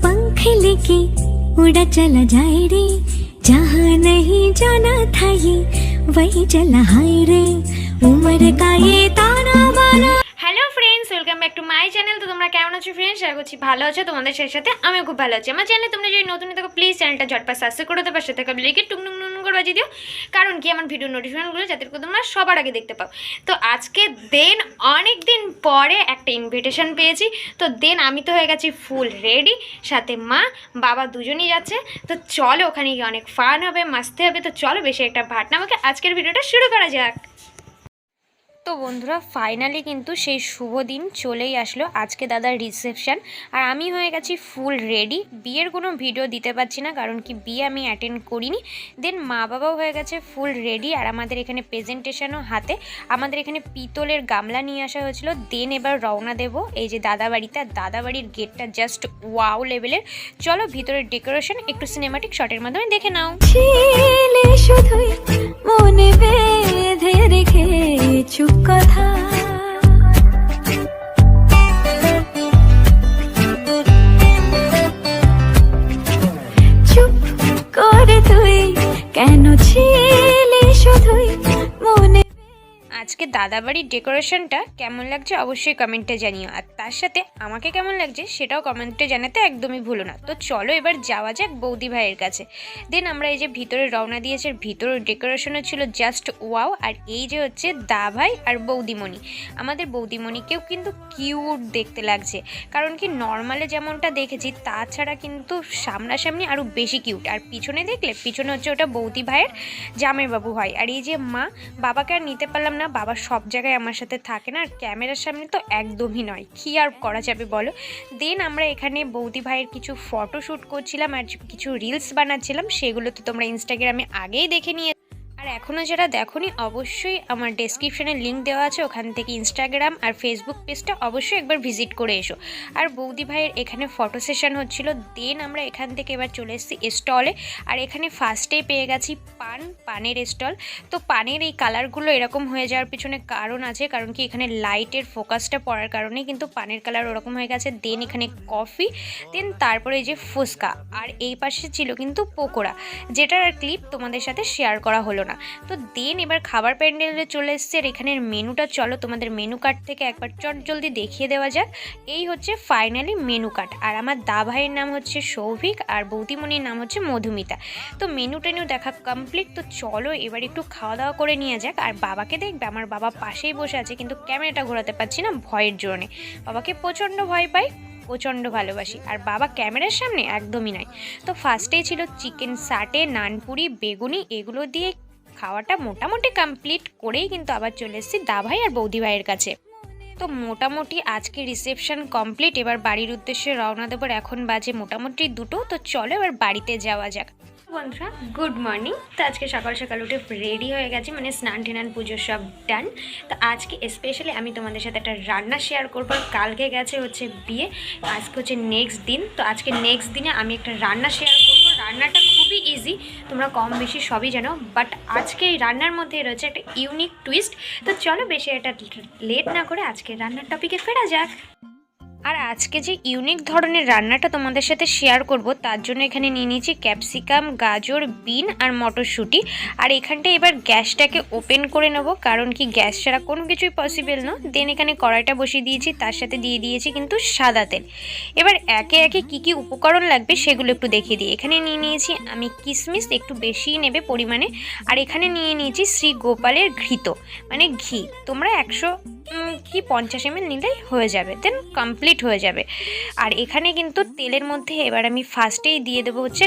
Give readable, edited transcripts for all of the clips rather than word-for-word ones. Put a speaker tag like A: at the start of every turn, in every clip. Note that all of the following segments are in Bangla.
A: पंख लेके उड़ा चला जाए रे, जहाँ नहीं जाना था ये वही चला हाय रे, उम्र का ये ताना बाना।
B: Hello friends, welcome back to my channel. তো তোমরা কেমন আছো ফ্রেন্ডস? আশা করছি ভালো আছো। তোমাদের সাথে আমিও খুব ভালো আছি। আমার চ্যানেলে তোমরা যদি নতুন থাকো প্লিজ চ্যানেলটা ঝটপট সাবস্ক্রাইব করে দেবে, পাশে থাকা বেল আইকন টুং টুং টুং করে বাজিয়ে দিও, কারণ কি আমার ভিডিও নোটিফিকেশনগুলো যাতে করে তোমরা সবার আগে দেখতে পাও। তো আজকে দেন অনেক দিন পরে একটা ইনভিটেশন পেয়েছি। তো দেন আমি তো হয়ে গেছি ফুল রেডি, সাথে মা বাবা দুজনেই যাচ্ছে। তো চলো ওখানে গিয়ে অনেক ফান হবে, মাস্তি হবে। তো চলো বেশি একটা ভাট না আমাকে আজকের ভিডিওটা শুরু করা যাক। তো বন্ধুরা ফাইনালি কিন্তু সেই শুভ দিন চলেই আসলো, আজকে দাদার রিসেপশন। আর আমি হয়ে গেছি ফুল রেডি। বিয়ের কোনো ভিডিও দিতে পারছি না, কারণ কি বিয়ে আমি অ্যাটেন্ড করিনি। দেন মা বাবাও হয়ে গেছে ফুল রেডি, আর আমাদের এখানে প্রেজেন্টেশনও হাতে। আমাদের এখানে পিতলের গামলা নিয়ে আসা হয়েছিল। দেন এবার রওনা দেব এই যে দাদা বাড়িতে। আর দাদা বাড়ির গেটটা জাস্ট ওয়াও লেভেলের। চলো ভিতরের ডেকোরেশন একটু সিনেমাটিক শটের মাধ্যমে দেখে নাও।
A: মনে বেঁধে রেখে চুপ কথা, চুপ করে তুই কেন ছিলি শুধুই মনে।
B: আজকে দাদা বাড়ির ডেকোরেশনটা কেমন লাগছে অবশ্যই কমেন্টে জানিও, আর তার সাথে আমাকে কেমন লাগছে সেটাও কমেন্টে জানাতে একদমই ভুলো না। তো চলো এবার যাওয়া যাক বৌদি ভাইয়ের কাছে। দেন আমরা এই যে ভিতরে রওনা দিয়েছি, ভিতরের ডেকোরেশনও ছিল জাস্ট ওয়াও। আর এই যে হচ্ছে দা ভাই আর বৌদিমণি, আমাদের বৌদিমণিকেও কিন্তু কিউট দেখতে লাগছে, কারণ কি নর্মালে যেমনটা দেখেছি তাছাড়া কিন্তু সামনাসামনি আরও বেশি কিউট। আর পিছনে দেখলে পিছনে হচ্ছে ওটা বৌদি ভাইয়ের জামাইবাবু হয়। আর এই যে মা বাবাকে আর নিতে পারলাম না, বাবা সব জায়গায় আমার সাথে থাকে না, আর ক্যামেরার সামনে তো একদমই নয়, কী আর করা যাবে বলো। দেন আমরা এখানে বৌদি ভাইয়ের কিছু ফটো শ্যুট করছিলাম আর কিছু রিলস বানাচ্ছিলাম, সেগুলো তো তোমরা ইনস্টাগ্রামে আগেই দেখে নিয়ে। আর এখনও যারা দেখোনি অবশ্যই আমার ডেসক্রিপশানে লিঙ্ক দেওয়া আছে, ওখান থেকে ইনস্টাগ্রাম আর ফেসবুক পেজটা অবশ্যই একবার ভিজিট করে এসো। আর বৌদি ভাইয়ের এখানে ফটো সেশন হচ্ছিল। দেন আমরা এখান থেকে এবার চলে এসেছি স্টলে। আর এখানে ফার্স্টেই পেয়ে গেছি পানের স্টল। তো পানের এই কালারগুলো এরকম হয়ে যাওয়ার পিছনে কারণ আছে, কারণ কি এখানে লাইটের ফোকাসটা পড়ার কারণে কিন্তু পানের কালার ওরকম হয়ে গেছে। দেন এখানে কফি, দেন তারপরে এই যে ফুচকা, আর এই পাশে ছিল কিন্তু পকোড়া, যেটার ক্লিপ তোমাদের সাথে শেয়ার করা হলো না। তো দেন এবার খাবার প্যান্ডেলে চলে এসছে। আর এখানের মেনুটা চলো তোমাদের মেনু কার্ড থেকে একবার জলদি দেখিয়ে দেওয়া যাক। এই হচ্ছে ফাইনালি মেনু কার্ড। আর আমার দা ভাইয়ের নাম হচ্ছে সৌভিক, আর বৌদিমণির নাম হচ্ছে মধুমিতা। তো মেনু টেনু দেখা কমপ্লিট। তো চলো এবার একটু খাওয়া দাওয়া করে নিয়ে যাক। আর বাবাকে দেখবে, আমার বাবা পাশেই বসে আছে, কিন্তু ক্যামেরাটা ঘোরাতে পারছি না ভয়ের জন্যে। বাবাকে প্রচণ্ড ভয় পাই, প্রচণ্ড ভালোবাসি, আর বাবা ক্যামেরার সামনে একদমই নয়। তো ফার্স্টেই ছিল চিকেন সাটে, নানপুরি, বেগুনি, এগুলো দিয়ে খাওয়াটা মোটামুটি কমপ্লিট করেই কিন্তু আবার চলে এসেছি দা ভাই আর বৌদি ভাইয়ের কাছে। তো মোটামুটি আজকে রিসেপশন কমপ্লিট, এবার বাড়ির উদ্দেশ্যে রওনা দেবার। এখন বাজে মোটামুটি 2টো। তো চলো এবার বাড়িতে যাওয়া যাক। বন্ধুরা গুড মর্নিং। তো আজকে সকাল সকাল উঠে রেডি হয়ে গেছি, মানে স্নান টেনান পুজো সব ডান। তো আজকে স্পেশালি আমি তোমাদের সাথে একটা রান্না শেয়ার করবো। কালকে গেছে হচ্ছে বিয়ে, আজকে হচ্ছে নেক্সট দিন। তো আজকে নেক্সট দিনে আমি একটা রান্না শেয়ার করবো। রান্নাটা খুবই ইজি, তোমরা কম বেশি সবই জানো, বাট আজকে এই রান্নার মধ্যে রয়েছে একটা ইউনিক টুইস্ট। তো চলো বেশি এটা লেট না করে আজকে রান্নার টপিকে ফেরা যাক। আর আজকে যে ইউনিক ধরনের রান্নাটা তোমাদের সাথে শেয়ার করব, তার জন্য এখানে নিয়ে নিয়েছি ক্যাপসিকাম, গাজর, বিন আর মটরশুঁটি। আর এখানটায় এবার গ্যাসটাকে ওপেন করে নেব, কারণ কি গ্যাস ছাড়া কোনো কিছুই পসিবল না। দেন এখানে কড়াইটা বসিয়ে দিয়েছি, তার সাথে দিয়ে দিয়েছি কিন্তু সাদা তেল। এবার একে একে কী উপকরণ লাগবে সেগুলো একটু দেখিয়ে দিই। এখানে নিয়ে নিয়েছি আমি কিশমিশ, একটু বেশিই নেবে পরিমাণে। আর এখানে নিয়ে নিয়েছি শ্রী গোপালের ঘৃত, মানে ঘি। তোমরা 150 ml নিলেই হয়ে যাবে, দেন কমপ্লিট হয়ে যাবে। আর এখানে কিন্তু তেলের মধ্যে এবার আমি ফার্স্টেই দিয়ে দেবো হচ্ছে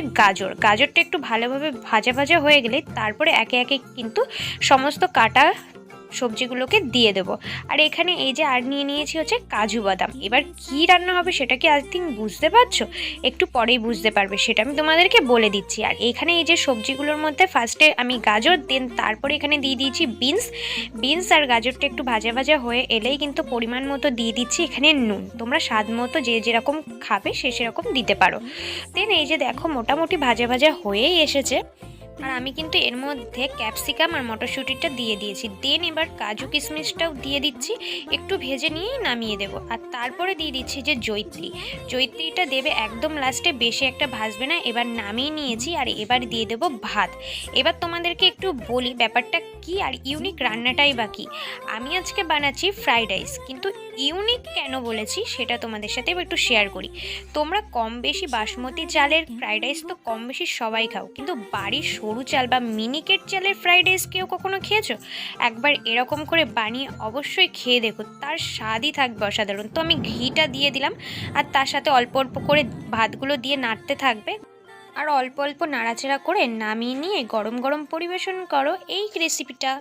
B: গাজরটা একটু ভালোভাবে ভাজা হয়ে গেলে তারপরে একে একে কিন্তু সমস্ত কাটা সবজিগুলোকে দিয়ে দেবো। আর এখানে এই যে আর নিয়ে নিয়েছি হচ্ছে কাজু বাদাম। এবার কি রান্না হবে সেটা কি আই থিঙ্ক বুঝতে পারছো, একটু পরেই বুঝতে পারবে, সেটা আমি তোমাদেরকে বলে দিচ্ছি। আর এখানে এই যে সবজিগুলোর মধ্যে ফার্স্টে আমি গাজর, দেন তারপরে এখানে দিয়ে দিয়েছি বিনস। আর গাজরটা একটু ভাজা হয়ে এলেই কিন্তু পরিমাণ মতো দিয়ে দিচ্ছি এখানে নুন। তোমরা স্বাদ মতো যে যেরকম খাবে সে সেরকম দিতে পারো। দেন এই যে দেখো মোটামুটি ভাজা হয়েই এসেছে। আর আমি কিন্তু এর মধ্যে ক্যাপসিকাম আর মটরশুঁটিটা দিয়ে দিয়েছি। দেন এবার কাজু কিশমিশটাও দিয়ে দিচ্ছি, একটু ভেজে নিয়েই নামিয়ে দেবো। আর তারপরে দিয়ে দিচ্ছি যে জয়িত্রী, জয়িত্রীটা দেবে একদম লাস্টে, বেশি একটা ভাজবে না। এবার নামিয়ে নিয়েছি আর এবার দিয়ে দেবো ভাত। এবার তোমাদেরকে একটু বলি ব্যাপারটা কি আর ইউনিক রান্নাটাই বাকি। আমি আজকে বানাচ্ছি ফ্রাইড রাইস, কিন্তু ইউনিক কেন বলেছি সেটা তোমাদের সাথে এবার একটু শেয়ার করি। তোমরা কম বেশি বাসমতি চালের ফ্রাইড রাইস তো কম বেশি সবাই খাও, কিন্তু বাড়ির সরু চাল বা মিনিকেট চালের ফ্রাইড রাইস কেউ কখনো খেয়েছো? একবার এরকম করে বানিয়ে অবশ্যই খেয়ে দেখো, তার স্বাদই থাকবে অসাধারণ। তো আমি ঘিটা দিয়ে দিলাম আর তার সাথে অল্প অল্প করে ভাতগুলো দিয়ে নাড়তে থাকবে। আর অল্প অল্প নাড়াচাড়া করে নামিয়ে নিয়ে গরম গরম পরিবেশন করো এই রেসিপিটা।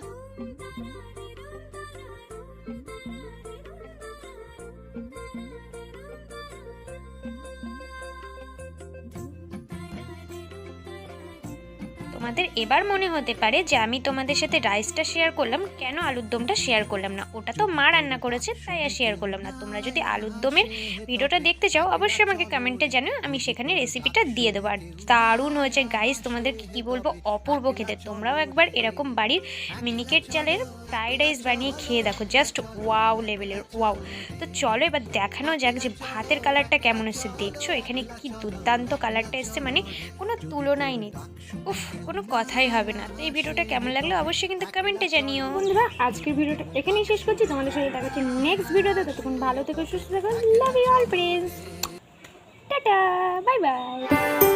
B: তোমাদের এবার মনে হতে পারে যে আমি তোমাদের সাথে রাইসটা শেয়ার করলাম, কেন আলুর দমটা শেয়ার করলাম না? ওটা তো মা রান্না করেছে তাই আর শেয়ার করলাম না। তোমরা যদি আলুর দমের ভিডিওটা দেখতে চাও অবশ্যই আমাকে কমেন্টে জানাও, আমি সেখানে রেসিপিটা দিয়ে দেবো। আর দারুণ হয়েছে গাইস, তোমাদের কি বলবো, অপূর্ব খেতে। তোমরাও একবার এরকম বাড়ির মিনিকেট চালের ফ্রাইড রাইস বানিয়ে খেয়ে দেখো, জাস্ট ওয়াও লেভেলের, ওয়াও। তো চলো এবার দেখানো যাক যে ভাতের কালারটা কেমন এসছে। দেখছো এখানে কি দুর্দান্ত কালারটা এসছে, মানে কোনো তুলনাই নেই, উফ কোনো কথাই হবে না। তো এই ভিডিওটা কেমন লাগলো অবশ্যই কিন্তু কমেন্টে জানিও।
C: বন্ধুরা আজকের ভিডিওটা এখানেই শেষ করছি, তোমাদের সাথে দেখা হচ্ছে নেক্সট ভিডিওতে। ততক্ষণ ভালো থেকো, সুস্থ থেকো, love you all friends, tata, bye by.